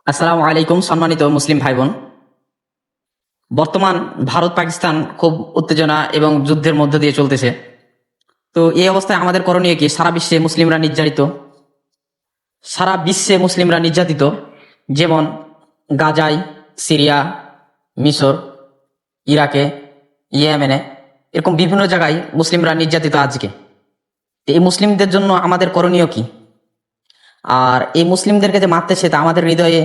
আসসালামু আলাইকুম সম্মানিত মুসলিম ভাই বোন। বর্তমান ভারত পাকিস্তান খুব উত্তেজনা এবং যুদ্ধের মধ্য দিয়ে চলতেছে। তো এই অবস্থায় আমাদের করণীয় কি? সারা বিশ্বে মুসলিমরা নির্যাতিত, যেমন গাজায়, সিরিয়া, মিশর, ইরাকে, ইয়েমেনে, এরকম বিভিন্ন জায়গায় মুসলিমরা নির্যাতিত আজকে। তো এই মুসলিমদের জন্য আমাদের করণীয় কি? আর এই মুসলিমদেরকে যে মারতেছে তা আমাদের হৃদয়ে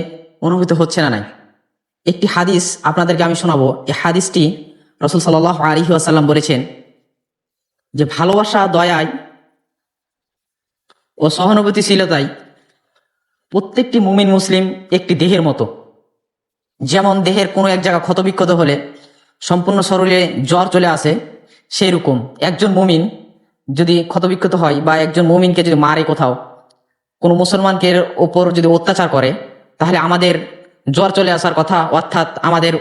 অনুভূত হচ্ছে না নাই? একটি হাদিস আপনাদেরকে আমি শোনাবো। এই হাদিসটি রাসূল সাল্লাল্লাহু আলাইহি ওয়াসাল্লাম বলেছেন যে ভালোবাসা, দয়ায় ও সহানুভূতিশীলতায় প্রত্যেকটি মুমিন মুসলিম একটি দেহের মতো। যেমন দেহের কোনো এক জায়গা ক্ষতবিক্ষত হলে সম্পূর্ণ শরীরে জ্বর চলে আসে, সেই রকম একজন মুমিন যদি ক্ষতবিক্ষত হয় বা একজন মুমিনকে যদি মারে, কোথাও কোনো মুসলমানকে ওপর যদি অত্যাচার করে, তাহলে আমাদের জ্বর চলে আসার কথা, অর্থাৎ আমাদের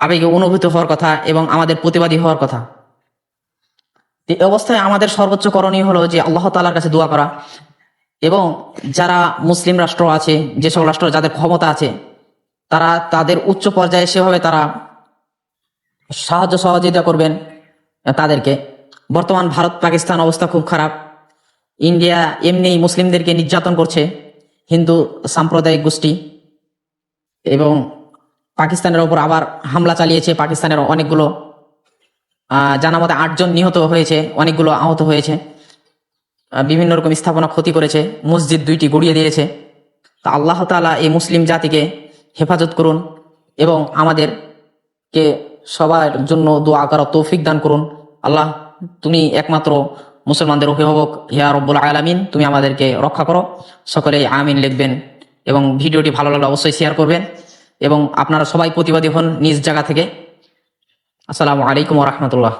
আবেগে অনুভূত হওয়ার কথা এবং আমাদের প্রতিবাদী হওয়ার কথা। এই অবস্থায় আমাদের সর্বোচ্চ করণীয় হলো যে আল্লাহ তাআলার কাছে দোয়া করা, এবং যারা মুসলিম রাষ্ট্র আছে, যেসব রাষ্ট্র যাদের ক্ষমতা আছে, তারা তাদের উচ্চ পর্যায়ে সেভাবে তারা সাহায্য সহযোগিতা করবেন তাদেরকে। বর্তমান ভারত পাকিস্তান অবস্থা খুব খারাপ। ইন্ডিয়া এমনিই মুসলিমদেরকে নির্যাতন করছে, হিন্দু সাম্প্রদায়িক গোষ্ঠী, এবং পাকিস্তানের ওপর আবার হামলা চালিয়েছে। পাকিস্তানের অনেকগুলো জানা মতে 8 জন নিহত হয়েছে, অনেকগুলো আহত হয়েছে। বিভিন্ন রকম স্থাপনা ক্ষতি করেছে, মসজিদ 2টি গুড়িয়ে দিয়েছে। তা আল্লাহ তাআলা এই মুসলিম জাতিকে হেফাজত করুন এবং আমাদেরকে সবার জন্য দোয়া করার তৌফিক দান করুন। আল্লাহ, তুমি একমাত্র মুসলমানদের অভিভাবক, ইয়া রব্বুল আলামিন, তুমি আমাদেরকে রক্ষা করো। সকলেই আমিন লিখবেন এবং ভিডিওটি ভালো লাগলে অবশ্যই শেয়ার করবেন, এবং আপনারা সবাই প্রতিবাদী হন নিজ জায়গা থেকে। আসসালামু আলাইকুম ওয়া রাহমাতুল্লাহ।